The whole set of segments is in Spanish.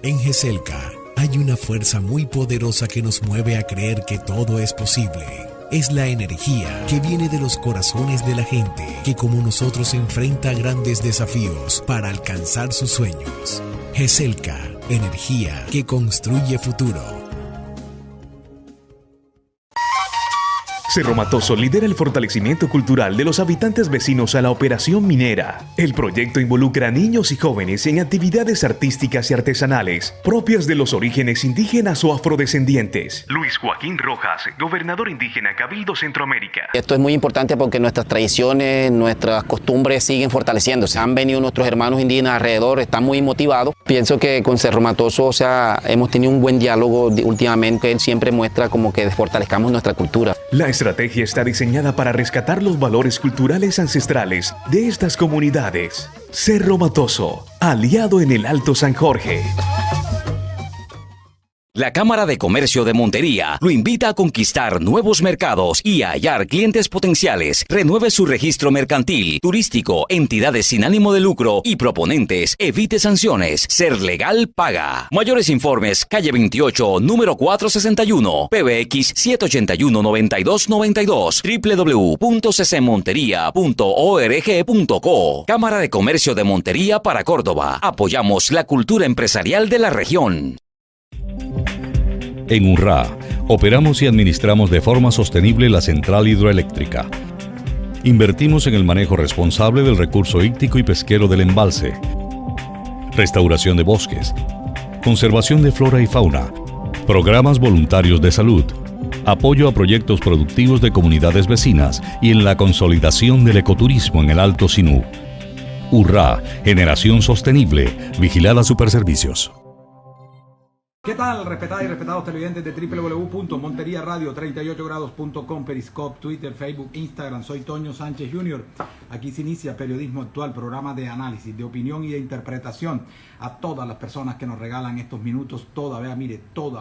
En GESELCA hay una fuerza muy poderosa que nos mueve a creer que todo es posible. Es la energía que viene de los corazones de la gente que como nosotros enfrenta grandes desafíos para alcanzar sus sueños. GESELCA, energía que construye futuro. Cerro Matoso lidera el fortalecimiento cultural de los habitantes vecinos a la operación minera. El proyecto involucra a niños y jóvenes en actividades artísticas y artesanales propias de los orígenes indígenas o afrodescendientes. Luis Joaquín Rojas, gobernador indígena Cabildo Centroamérica. Esto es muy importante porque nuestras tradiciones, nuestras costumbres siguen fortaleciéndose. Han venido nuestros hermanos indígenas alrededor, están muy motivados. Pienso que con Cerro Matoso, hemos tenido un buen diálogo últimamente. Él siempre muestra como que fortalezcamos nuestra cultura. La estrategia está diseñada para rescatar los valores culturales ancestrales de estas comunidades. Cerro Matoso, aliado en el Alto San Jorge. La Cámara de Comercio de Montería lo invita a conquistar nuevos mercados y a hallar clientes potenciales. Renueve su registro mercantil, turístico, entidades sin ánimo de lucro y proponentes. Evite sanciones. Ser legal paga. Mayores informes, calle 28, número 461, PBX 781-9292, www.ccmonteria.org.co. Cámara de Comercio de Montería para Córdoba. Apoyamos la cultura empresarial de la región. En UNRA, operamos y administramos de forma sostenible la central hidroeléctrica. Invertimos en el manejo responsable del recurso hídrico y pesquero del embalse, restauración de bosques, conservación de flora y fauna, programas voluntarios de salud, apoyo a proyectos productivos de comunidades vecinas y en la consolidación del ecoturismo en el Alto Sinú. URRA, generación sostenible, vigilada Superservicios. ¿Qué tal, respetadas y respetados televidentes de www.monteriaradio38grados.com, Periscope, Twitter, Facebook, Instagram? Soy Toño Sánchez Jr. Aquí se inicia Periodismo Actual, programa de análisis, de opinión y de interpretación. A todas las personas que nos regalan estos minutos, toda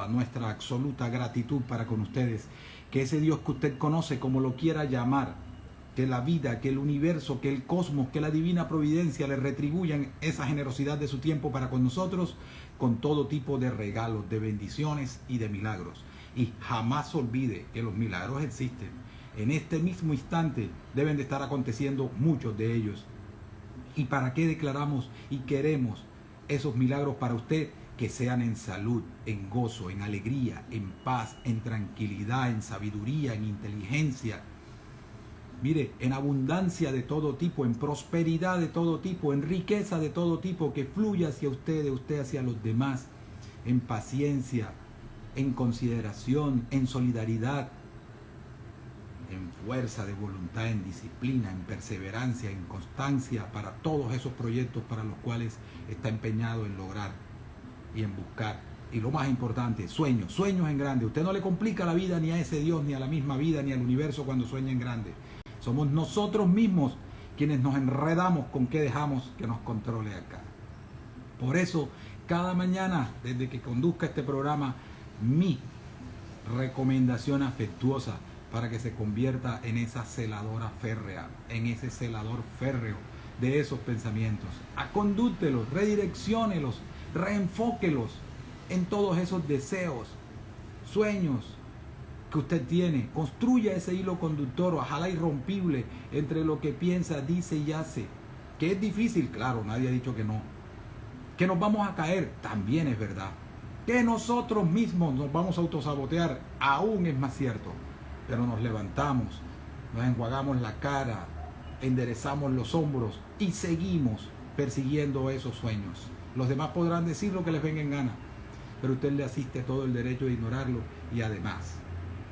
nuestra absoluta gratitud para con ustedes. Que ese Dios que usted conoce, como lo quiera llamar, que la vida, que el universo, que el cosmos, que la divina providencia le retribuyan esa generosidad de su tiempo para con nosotros, con todo tipo de regalos, de bendiciones y de milagros. Y jamás olvide que los milagros existen. En este mismo instante deben de estar aconteciendo muchos de ellos. ¿Y para qué declaramos y queremos esos milagros para usted? Que sean en salud, en gozo, en alegría, en paz, en tranquilidad, en sabiduría, en inteligencia. Mire, en abundancia de todo tipo, en prosperidad de todo tipo, en riqueza de todo tipo, que fluya hacia usted, de usted hacia los demás, en paciencia, en consideración, en solidaridad, en fuerza de voluntad, en disciplina, en perseverancia, en constancia, para todos esos proyectos para los cuales está empeñado en lograr y en buscar. Y lo más importante, sueños en grande. Usted no le complica la vida ni a ese Dios, ni a la misma vida, ni al universo cuando sueña en grande. Somos nosotros mismos quienes nos enredamos con qué dejamos que nos controle acá. Por eso, cada mañana, desde que conduzca este programa, mi recomendación afectuosa para que se convierta en esa celadora férrea, en ese celador férreo de esos pensamientos. Acondúctelos, redirecciónelos, reenfóquelos en todos esos deseos, sueños que usted tiene. Construya ese hilo conductor, ojalá irrompible, entre lo que piensa, dice y hace. Que es difícil, claro, nadie ha dicho que no. Que nos vamos a caer, también es verdad. Que nosotros mismos nos vamos a autosabotear, aún es más cierto. Pero nos levantamos, nos enjuagamos la cara, enderezamos los hombros y seguimos persiguiendo esos sueños. Los demás podrán decir lo que les venga en gana, pero usted le asiste todo el derecho de ignorarlo. Y además,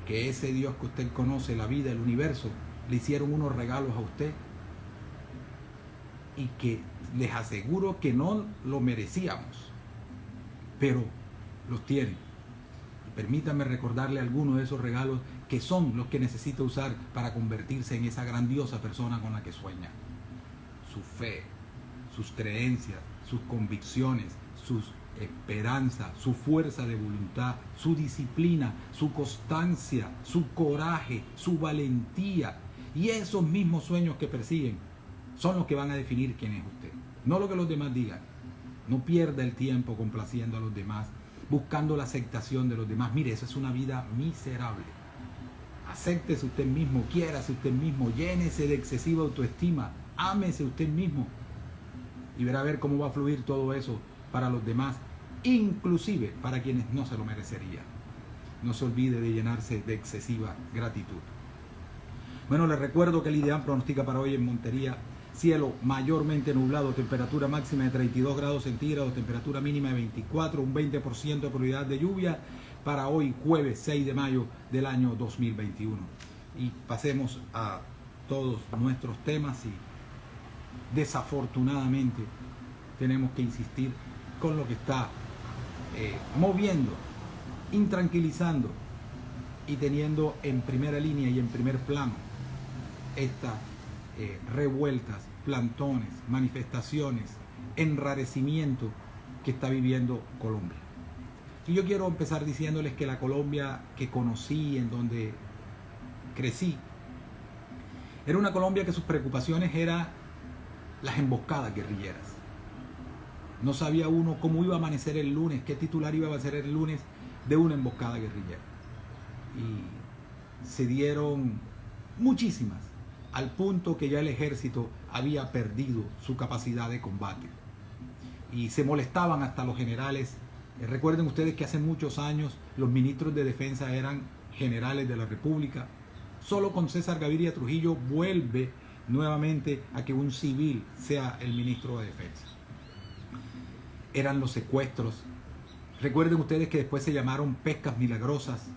que ese Dios que usted conoce, la vida, el universo, le hicieron unos regalos a usted y que les aseguro que no lo merecíamos, pero los tiene. Y permítame recordarle algunos de esos regalos que son los que necesita usar para convertirse en esa grandiosa persona con la que sueña. Su fe, sus creencias, sus convicciones, sus esperanza, su fuerza de voluntad, su disciplina, su constancia, su coraje, su valentía. Y esos mismos sueños que persiguen son los que van a definir quién es usted. No lo que los demás digan, No pierda el tiempo complaciendo a los demás, buscando la aceptación de los demás. Mire, eso es una vida miserable. Acéptese usted mismo, quiérase usted mismo, llénese de excesiva autoestima, ámese usted mismo y verá a ver cómo va a fluir todo eso para los demás, inclusive para quienes no se lo merecerían. No se olvide de llenarse de excesiva gratitud. Bueno, les recuerdo que el IDEAM pronostica para hoy en Montería cielo mayormente nublado, temperatura máxima de 32 grados centígrados, temperatura mínima de 24, un 20% de probabilidad de lluvia para hoy jueves 6 de mayo del año 2021. Y pasemos a todos nuestros temas y desafortunadamente tenemos que insistir con lo que está moviendo, intranquilizando y teniendo en primera línea y en primer plano estas revueltas, plantones, manifestaciones, enrarecimiento que está viviendo Colombia. Y yo quiero empezar diciéndoles que la Colombia que conocí, en donde crecí, era una Colombia que sus preocupaciones eran las emboscadas guerrilleras. No sabía uno cómo iba a amanecer el lunes, qué titular iba a ser el lunes de una emboscada guerrillera. Y se dieron muchísimas, al punto que ya el ejército había perdido su capacidad de combate. Y se molestaban hasta los generales. Recuerden ustedes que hace muchos años los ministros de defensa eran generales de la República. Solo con César Gaviria Trujillo vuelve nuevamente a que un civil sea el ministro de defensa. Eran los secuestros. Recuerden ustedes que después se llamaron pescas milagrosas.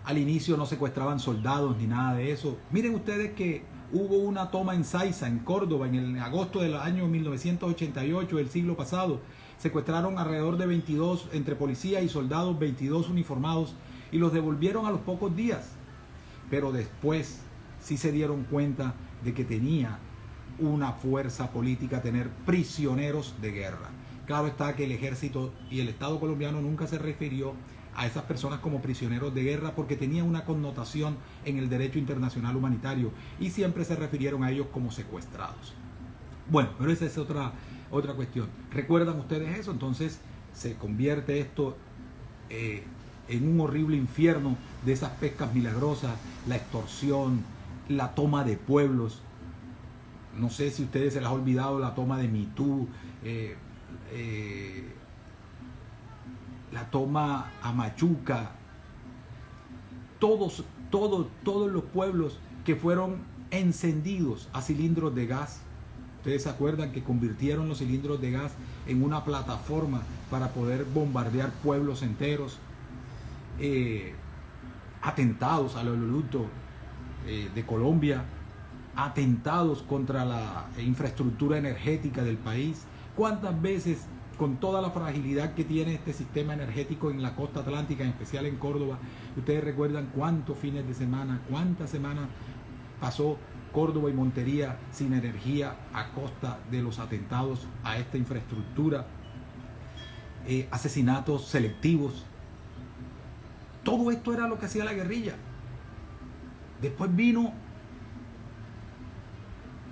Al inicio no secuestraban soldados ni nada de eso. Miren ustedes que hubo una toma en Saiza, en Córdoba, en el agosto del año 1988 del siglo pasado. Secuestraron alrededor de 22, entre policía y soldados, 22 uniformados, y los devolvieron a los pocos días. Pero después sí se dieron cuenta de que tenía una fuerza política tener prisioneros de guerra. Claro está que el ejército y el Estado colombiano nunca se refirió a esas personas como prisioneros de guerra porque tenía una connotación en el derecho internacional humanitario y siempre se refirieron a ellos como secuestrados. Bueno, pero esa es otra cuestión. ¿Recuerdan ustedes eso? Entonces se convierte esto en un horrible infierno de esas pescas milagrosas, la extorsión, la toma de pueblos. No sé si a ustedes se les ha olvidado la toma de Mitú, la toma a Machuca, todos los pueblos que fueron encendidos a cilindros de gas. Ustedes se acuerdan que convirtieron los cilindros de gas en una plataforma para poder bombardear pueblos enteros, atentados al oleoducto de Colombia, atentados contra la infraestructura energética del país. ¿Cuántas veces, con toda la fragilidad que tiene este sistema energético en la costa atlántica, en especial en Córdoba, ustedes recuerdan cuántos fines de semana, cuántas semanas pasó Córdoba y Montería sin energía a costa de los atentados a esta infraestructura, asesinatos selectivos? Todo esto era lo que hacía la guerrilla. Después vino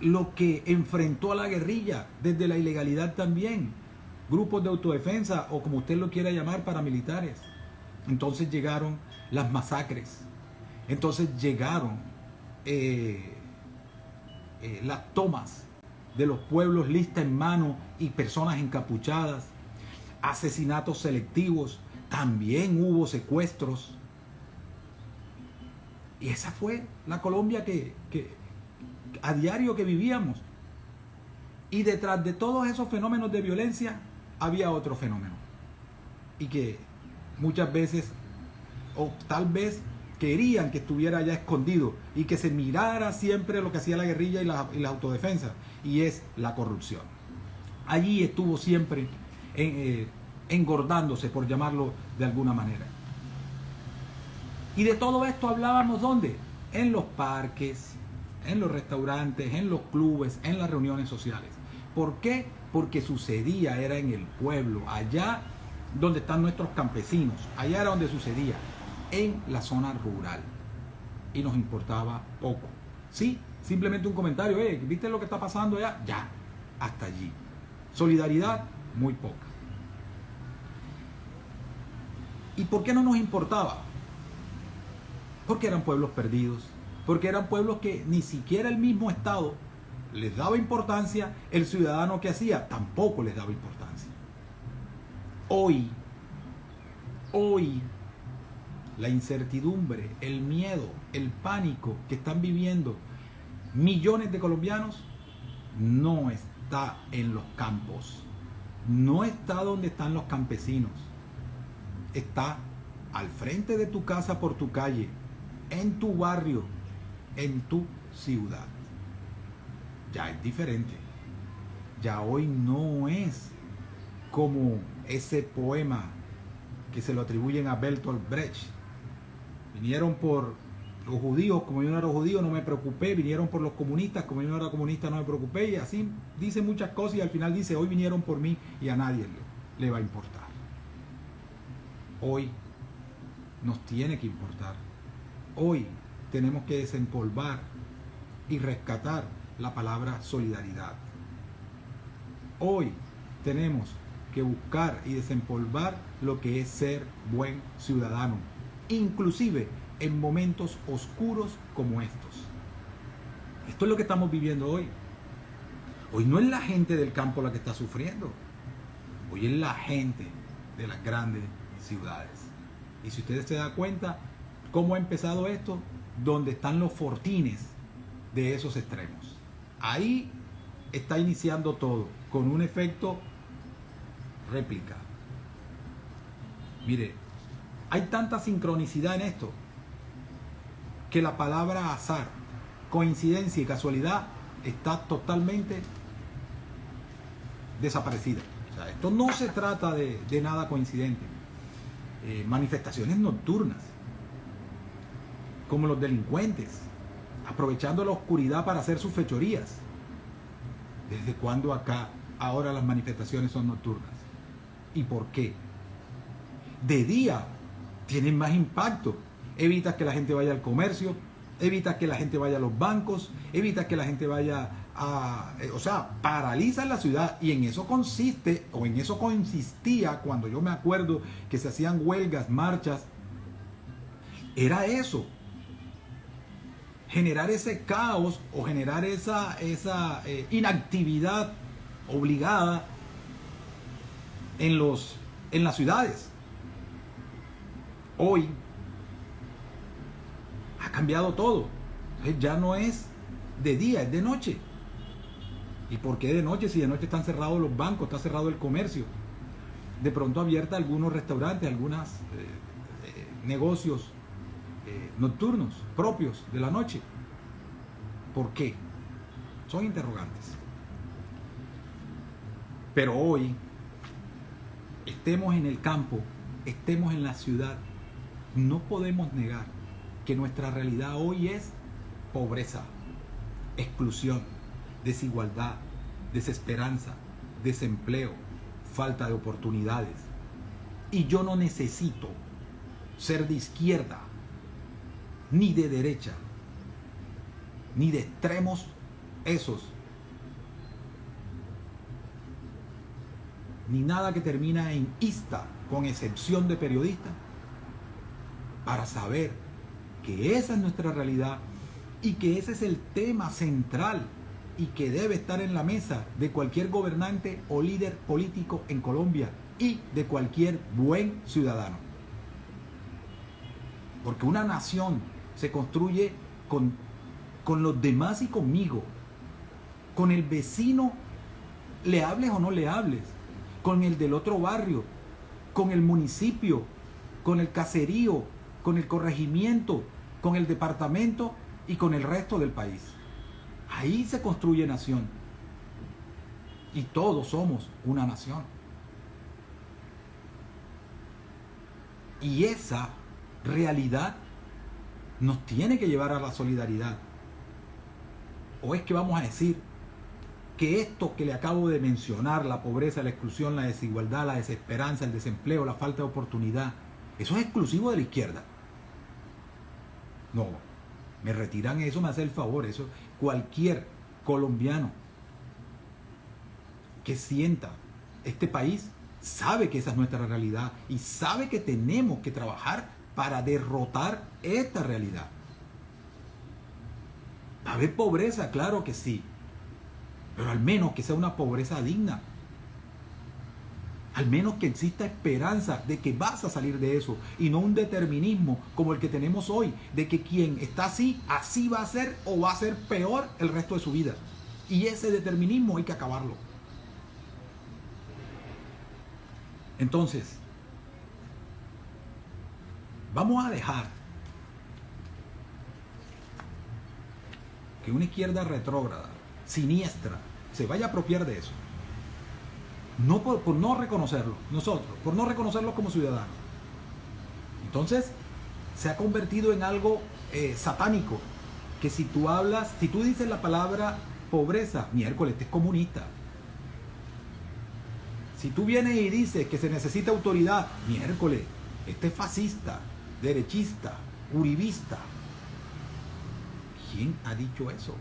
lo que enfrentó a la guerrilla desde la ilegalidad también. Grupos de autodefensa o como usted lo quiera llamar, paramilitares. Entonces llegaron las masacres. Entonces llegaron las tomas de los pueblos, lista en mano y personas encapuchadas. Asesinatos selectivos. También hubo secuestros. Y esa fue la Colombia que a diario que vivíamos. Y detrás de todos esos fenómenos de violencia había otro fenómeno. Y que muchas veces, o tal vez querían que estuviera ya escondido y que se mirara siempre lo que hacía la guerrilla y la autodefensa. Y es la corrupción. Allí estuvo siempre engordándose, por llamarlo de alguna manera. Y de todo esto hablábamos ¿dónde? En los parques, en los restaurantes, en los clubes, en las reuniones sociales. ¿Por qué? Porque sucedía, era en el pueblo, allá donde están nuestros campesinos, allá era donde sucedía, en la zona rural. Y nos importaba poco. Sí, simplemente un comentario, ¿viste lo que está pasando allá? Ya, hasta allí. Solidaridad muy poca. ¿Y por qué no nos importaba? Porque eran pueblos perdidos, porque eran pueblos que ni siquiera el mismo Estado les daba importancia, el ciudadano que hacía tampoco les daba importancia. Hoy, la incertidumbre, el miedo, el pánico que están viviendo millones de colombianos no está en los campos, no está donde están los campesinos, está al frente de tu casa, por tu calle, en tu barrio, en tu ciudad. Ya es diferente. Ya hoy no es como ese poema que se lo atribuyen a Bertolt Brecht. Vinieron por los judíos, como yo no era judío no me preocupé, vinieron por los comunistas, como yo no era comunista no me preocupé, y así dice muchas cosas y al final dice, hoy vinieron por mí y a nadie le va a importar. Hoy nos tiene que importar. Hoy tenemos que desempolvar y rescatar la palabra solidaridad. Hoy tenemos que buscar y desempolvar lo que es ser buen ciudadano, inclusive en momentos oscuros como estos. Esto es lo que estamos viviendo hoy. Hoy no es la gente del campo la que está sufriendo. Hoy es la gente de las grandes ciudades. Y si ustedes se dan cuenta cómo ha empezado esto, donde están los fortines de esos extremos. Ahí está iniciando todo, con un efecto réplica. Mire, hay tanta sincronicidad en esto, que la palabra azar, coincidencia y casualidad está totalmente desaparecida. O sea, esto no se trata de nada coincidente. Manifestaciones nocturnas, como los delincuentes, aprovechando la oscuridad para hacer sus fechorías. ¿Desde cuándo acá ahora las manifestaciones son nocturnas? ¿Y por qué? De día tienen más impacto. Evitas que la gente vaya al comercio, evitas que la gente vaya a los bancos, evitas que la gente vaya a... o sea, paralizan la ciudad, y en eso consiste, o en eso consistía, cuando yo me acuerdo que se hacían huelgas, marchas, era eso. Generar ese caos o generar esa inactividad obligada en las ciudades. Hoy ha cambiado todo. Ya no es de día, es de noche. ¿Y por qué de noche? Si de noche están cerrados los bancos, está cerrado el comercio. De pronto abierta algunos restaurantes, algunos negocios nocturnos propios de la noche. ¿Por qué? Son interrogantes. Pero hoy, estemos en el campo, estemos en la ciudad, no podemos negar que nuestra realidad hoy es pobreza, exclusión, desigualdad, desesperanza, desempleo, falta de oportunidades. Y yo no necesito ser de izquierda, ni de derecha, ni de extremos esos, ni nada que termina en ista, con excepción de periodistas, para saber que esa es nuestra realidad y que ese es el tema central y que debe estar en la mesa de cualquier gobernante o líder político en Colombia y de cualquier buen ciudadano. Porque una nación se construye con los demás y conmigo, con el vecino, le hables o no le hables, con el del otro barrio, con el municipio, con el caserío, con el corregimiento, con el departamento y con el resto del país. Ahí se construye nación. Y todos somos una nación. Y esa realidad nos tiene que llevar a la solidaridad. ¿O es que vamos a decir que esto que le acabo de mencionar, la pobreza, la exclusión, la desigualdad, la desesperanza, el desempleo, la falta de oportunidad, eso es exclusivo de la izquierda? No, me retiran eso, me hace el favor. Eso, cualquier colombiano que sienta Este país sabe que esa es nuestra realidad y sabe que tenemos que trabajar para derrotar esta realidad. ¿Va a haber pobreza? Claro que sí. Pero al menos que sea una pobreza digna. Al menos que exista esperanza de que vas a salir de eso y no un determinismo como el que tenemos hoy, de que quien está así, así va a ser o va a ser peor el resto de su vida. Y ese determinismo hay que acabarlo. Entonces, vamos a dejar que una izquierda retrógrada, siniestra, se vaya a apropiar de eso. No por no reconocerlo, nosotros, por no reconocerlo como ciudadanos. Entonces, se ha convertido en algo satánico, que si tú dices la palabra pobreza, miércoles, este es comunista. Si tú vienes y dices que se necesita autoridad, miércoles, este es fascista, derechista, uribista. ¿Quién ha dicho eso?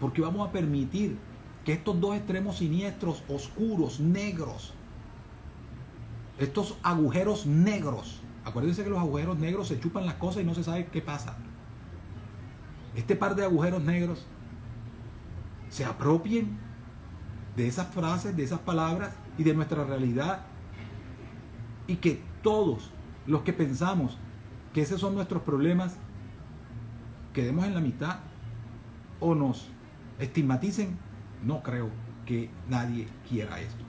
Porque vamos a permitir que estos dos extremos siniestros, oscuros, negros, estos agujeros negros, acuérdense que los agujeros negros se chupan las cosas y no se sabe qué pasa. Este par de agujeros negros se apropien de esas frases, de esas palabras y de nuestra realidad, y que todos los que pensamos que esos son nuestros problemas quedemos en la mitad o nos estigmaticen. No creo que nadie quiera esto.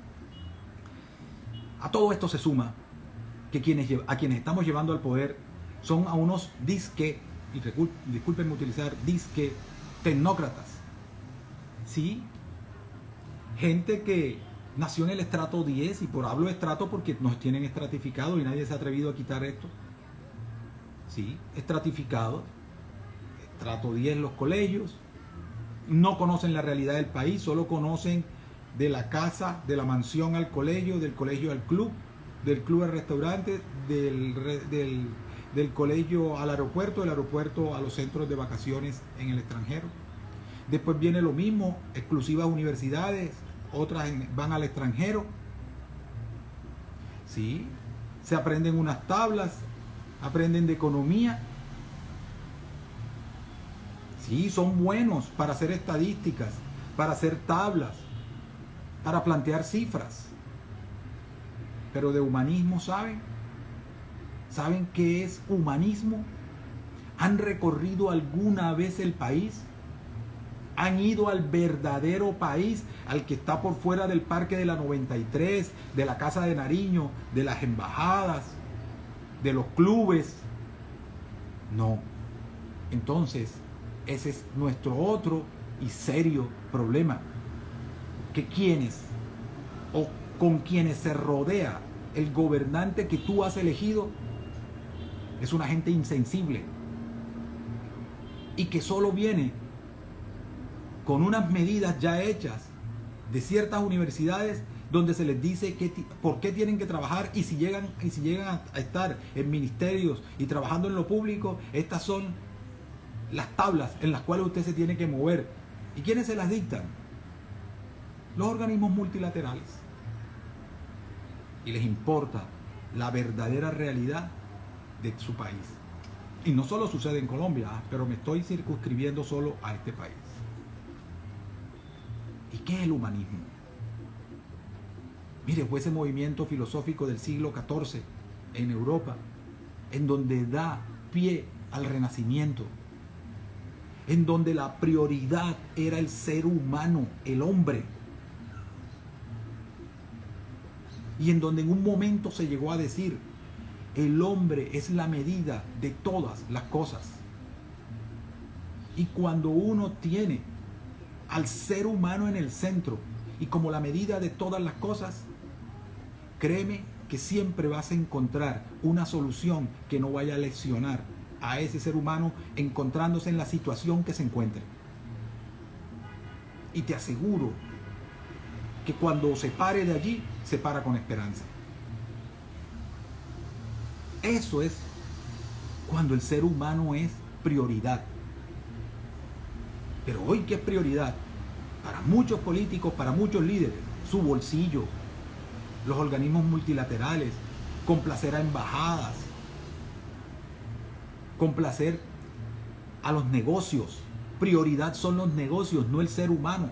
A todo esto se suma que a quienes estamos llevando al poder son a unos disque, y discúlpenme utilizar disque, tecnócratas. Sí, gente que nació en el estrato 10, y hablo de estrato porque nos tienen estratificados y nadie se ha atrevido a quitar esto. Sí, estratificados, estrato 10 los colegios, no conocen la realidad del país, solo conocen de la casa, de la mansión al colegio, del colegio al club, del club al restaurante, del colegio al aeropuerto, del aeropuerto a los centros de vacaciones en el extranjero. Después viene lo mismo, exclusivas universidades, otras van al extranjero. ¿Sí? Se aprenden unas tablas, aprenden de economía. Sí, son buenos para hacer estadísticas, para hacer tablas, para plantear cifras. Pero de humanismo, ¿saben? ¿Saben qué es humanismo? ¿Han recorrido alguna vez el país? ¿Han ido al verdadero país, al que está por fuera del Parque de la 93, de la Casa de Nariño, de las embajadas, de los clubes? No. Entonces, ese es nuestro otro y serio problema. Que quienes o con quienes se rodea el gobernante que tú has elegido es una gente insensible y que solo viene con unas medidas ya hechas de ciertas universidades donde se les dice por qué tienen que trabajar, y si llegan a estar en ministerios y trabajando en lo público, estas son las tablas en las cuales usted se tiene que mover. ¿Y quiénes se las dictan? Los organismos multilaterales. Y les importa la verdadera realidad de su país. Y no solo sucede en Colombia, pero me estoy circunscribiendo solo a este país. ¿Y qué es el humanismo? Mire, fue ese movimiento filosófico del siglo XIV en Europa, en donde da pie al Renacimiento, en donde la prioridad era el ser humano, el hombre, y en donde en un momento se llegó a decir: el hombre es la medida de todas las cosas. Y cuando uno tiene al ser humano en el centro y como la medida de todas las cosas, créeme que siempre vas a encontrar una solución que no vaya a lesionar a ese ser humano encontrándose en la situación que se encuentre. Y te aseguro que cuando se pare de allí, se para con esperanza. Eso es cuando el ser humano es prioridad. Pero hoy, ¿qué es prioridad? Para muchos políticos, para muchos líderes, su bolsillo, los organismos multilaterales, complacer a embajadas, complacer a los negocios. Prioridad son los negocios, no el ser humano.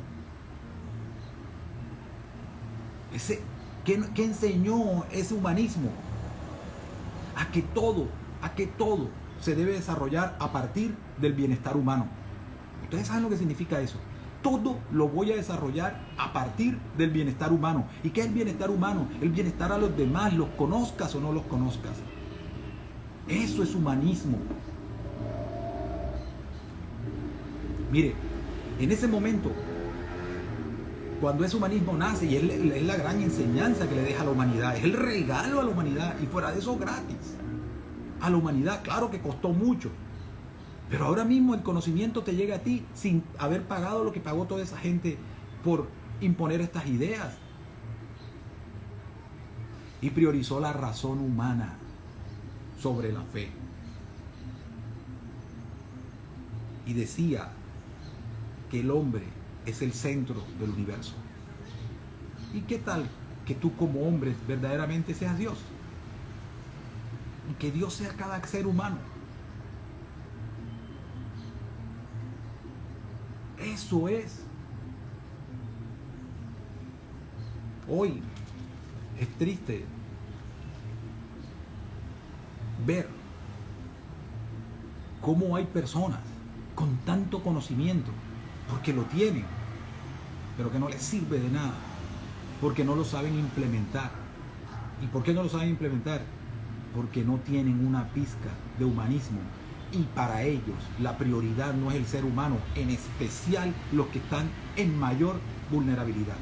¿Qué enseñó ese humanismo? A que todo se debe desarrollar a partir del bienestar humano. Ustedes saben lo que significa eso. Todo lo voy a desarrollar a partir del bienestar humano. ¿Y qué es el bienestar humano? El bienestar a los demás, los conozcas o no los conozcas. Eso es humanismo. Mire, en ese momento, cuando ese humanismo nace, y es la gran enseñanza que le deja a la humanidad, es el regalo a la humanidad, y fuera de eso gratis. A la humanidad, claro que costó mucho, pero ahora mismo el conocimiento te llega a ti sin haber pagado lo que pagó toda esa gente por imponer estas ideas. Y priorizó la razón humana sobre la fe. Y decía que el hombre es el centro del universo. ¿Y qué tal que tú como hombre verdaderamente seas Dios? Y que Dios sea cada ser humano. Eso es. Hoy es triste ver cómo hay personas con tanto conocimiento, porque lo tienen, pero que no les sirve de nada, porque no lo saben implementar. ¿Y por qué no lo saben implementar? Porque no tienen una pizca de humanismo, y para ellos la prioridad no es el ser humano, en especial los que están en mayor vulnerabilidad,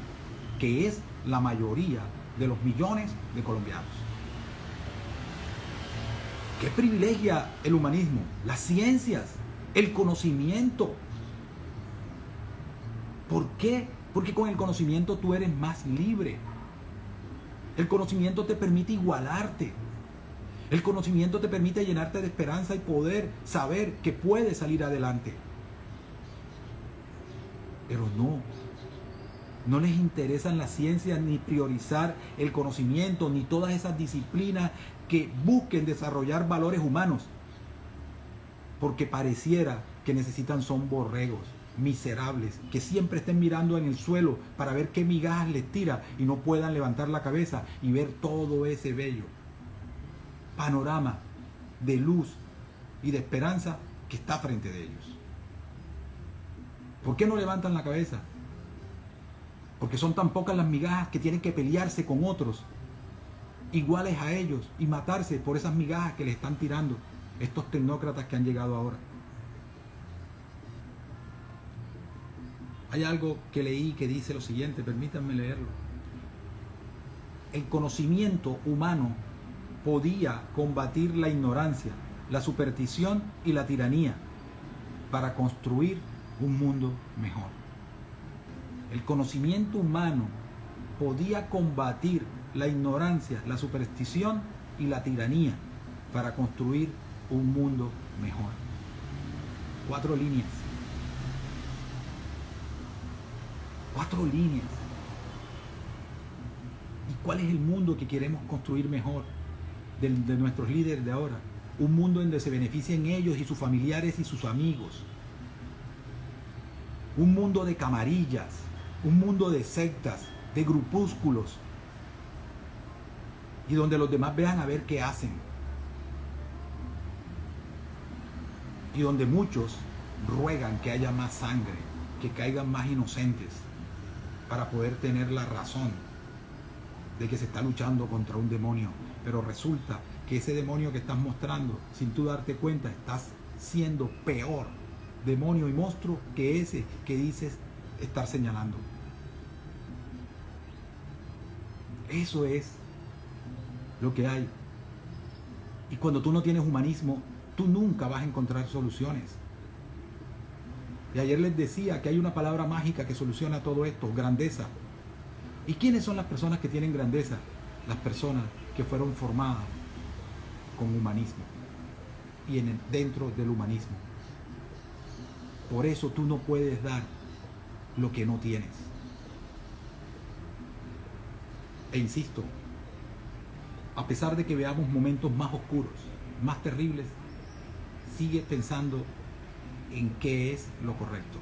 que es la mayoría de los millones de colombianos. ¿Qué privilegia el humanismo? Las ciencias, el conocimiento. ¿Por qué? Porque con el conocimiento tú eres más libre. El conocimiento te permite igualarte. El conocimiento te permite llenarte de esperanza y poder saber que puedes salir adelante. Pero no les interesan las ciencias, ni priorizar el conocimiento, ni todas esas disciplinas que busquen desarrollar valores humanos. Porque pareciera que necesitan son borregos miserables, que siempre estén mirando en el suelo para ver qué migajas les tira y no puedan levantar la cabeza y ver todo ese bello panorama de luz y de esperanza que está frente de ellos. ¿Por qué no levantan la cabeza? Porque son tan pocas las migajas que tienen que pelearse con otros iguales a ellos y matarse por esas migajas que les están tirando estos tecnócratas que han llegado ahora. Hay algo que leí que dice lo siguiente, permítanme leerlo. El conocimiento humano podía combatir la ignorancia, la superstición y la tiranía para construir un mundo mejor. El conocimiento humano podía combatir la ignorancia, la superstición y la tiranía para construir un mundo mejor. 4 líneas. 4 líneas. ¿Y cuál es el mundo que queremos construir mejor de nuestros líderes de ahora? Un mundo donde se beneficien ellos y sus familiares y sus amigos. Un mundo de camarillas, un mundo de sectas, de grupúsculos, y donde los demás vean a ver qué hacen. Y donde muchos ruegan que haya más sangre, que caigan más inocentes, para poder tener la razón de que se está luchando contra un demonio. Pero resulta que ese demonio que estás mostrando, sin tú darte cuenta, estás siendo peor demonio y monstruo que ese que dices estar señalando. Eso es lo que hay. Y cuando tú no tienes humanismo, tú nunca vas a encontrar soluciones. Y ayer les decía que hay una palabra mágica que soluciona todo esto: grandeza. ¿Y quiénes son las personas que tienen grandeza? Las personas que fueron formadas con humanismo y dentro del humanismo. Por eso tú no puedes dar lo que no tienes. E insisto, a pesar de que veamos momentos más oscuros, más terribles, sigue pensando en qué es lo correcto.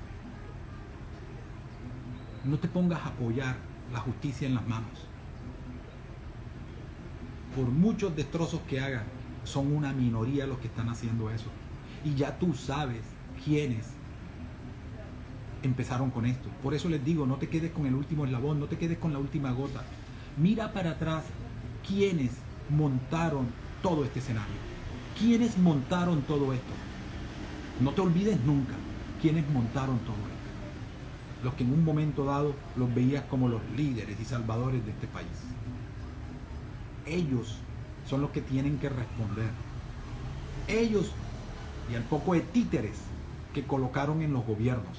No te pongas a apoyar la justicia en las manos. Por muchos destrozos que hagan, son una minoría los que están haciendo eso. Y ya tú sabes quiénes empezaron con esto. Por eso les digo, no te quedes con el último eslabón, no te quedes con la última gota. Mira para atrás quiénes montaron todo este escenario. ¿Quiénes montaron todo esto? No te olvides nunca quiénes montaron todo esto. Los que en un momento dado los veías como los líderes y salvadores de este país. Ellos son los que tienen que responder. Ellos y al poco de títeres que colocaron en los gobiernos.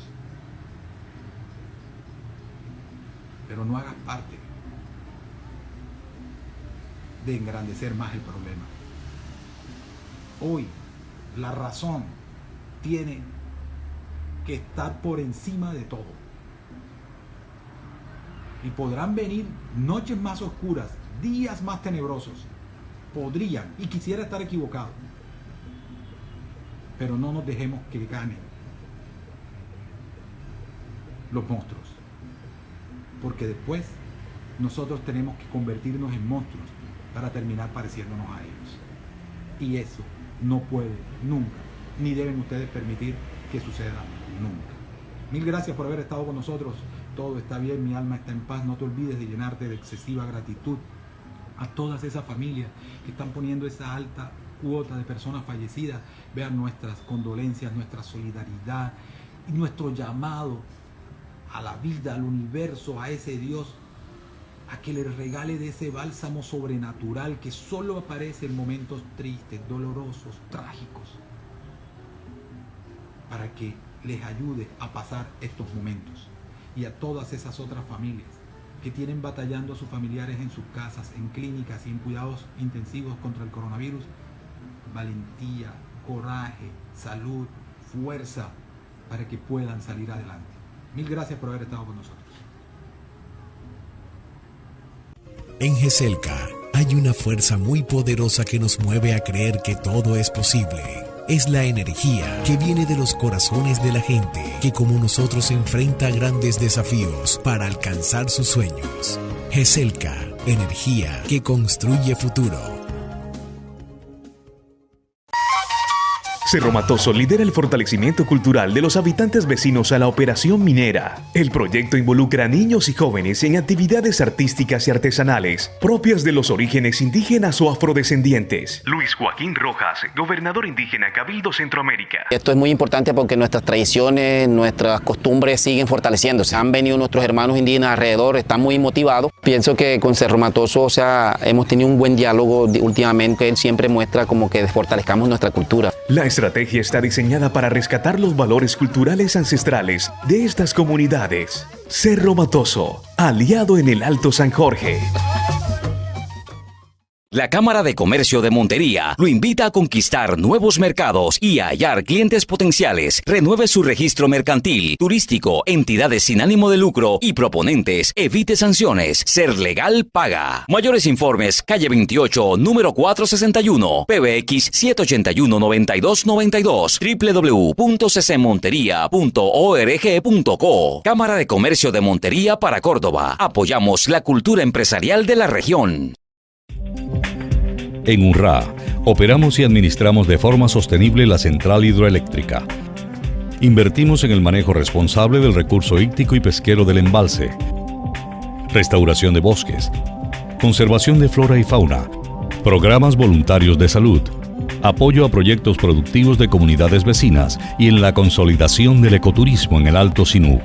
Pero no hagas parte de engrandecer más el problema. Hoy la razón tiene que estar por encima de todo. Y podrán venir noches más oscuras, días más tenebrosos. Podrían, y quisiera estar equivocado. Pero no nos dejemos que ganen los monstruos. Porque después nosotros tenemos que convertirnos en monstruos para terminar pareciéndonos a ellos. Y eso no puede nunca, ni deben ustedes permitir que suceda nunca. Mil gracias por haber estado con nosotros. Todo está bien, mi alma está en paz. No te olvides de llenarte de excesiva gratitud a todas esas familias que están poniendo esa alta cuota de personas fallecidas. Vean nuestras condolencias, nuestra solidaridad y nuestro llamado a la vida, al universo, a ese Dios, a que les regale de ese bálsamo sobrenatural que solo aparece en momentos tristes, dolorosos, trágicos, para que les ayude a pasar estos momentos. Y a todas esas otras familias que tienen batallando a sus familiares en sus casas, en clínicas y en cuidados intensivos contra el coronavirus, valentía, coraje, salud, fuerza, para que puedan salir adelante. Mil gracias por haber estado con nosotros. En GESELCA hay una fuerza muy poderosa que nos mueve a creer que todo es posible. Es la energía que viene de los corazones de la gente que como nosotros enfrenta grandes desafíos para alcanzar sus sueños. GESELCA, energía que construye futuro. Cerro Matoso lidera el fortalecimiento cultural de los habitantes vecinos a la operación minera. El proyecto involucra a niños y jóvenes en actividades artísticas y artesanales propias de los orígenes indígenas o afrodescendientes. Luis Joaquín Rojas, gobernador indígena Cabildo Centroamérica. Esto es muy importante porque nuestras tradiciones, nuestras costumbres siguen fortaleciéndose. Han venido nuestros hermanos indígenas alrededor, están muy motivados. Pienso que con Cerro Matoso, hemos tenido un buen diálogo últimamente. Él siempre muestra como que fortalezcamos nuestra cultura. La estrategia está diseñada para rescatar los valores culturales ancestrales de estas comunidades. Cerro Matoso, aliado en el Alto San Jorge. La Cámara de Comercio de Montería lo invita a conquistar nuevos mercados y a hallar clientes potenciales. Renueve su registro mercantil, turístico, entidades sin ánimo de lucro y proponentes. Evite sanciones. Ser legal paga. Mayores informes, calle 28, número 461, PBX 781-9292, www.ccmontería.org.co. Cámara de Comercio de Montería para Córdoba. Apoyamos la cultura empresarial de la región. En UNRWA, operamos y administramos de forma sostenible la central hidroeléctrica. Invertimos en el manejo responsable del recurso hídrico y pesquero del embalse, restauración de bosques, conservación de flora y fauna, programas voluntarios de salud, apoyo a proyectos productivos de comunidades vecinas y en la consolidación del ecoturismo en el Alto Sinú.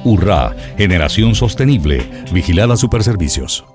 UNRWA, generación sostenible, vigilada Superservicios.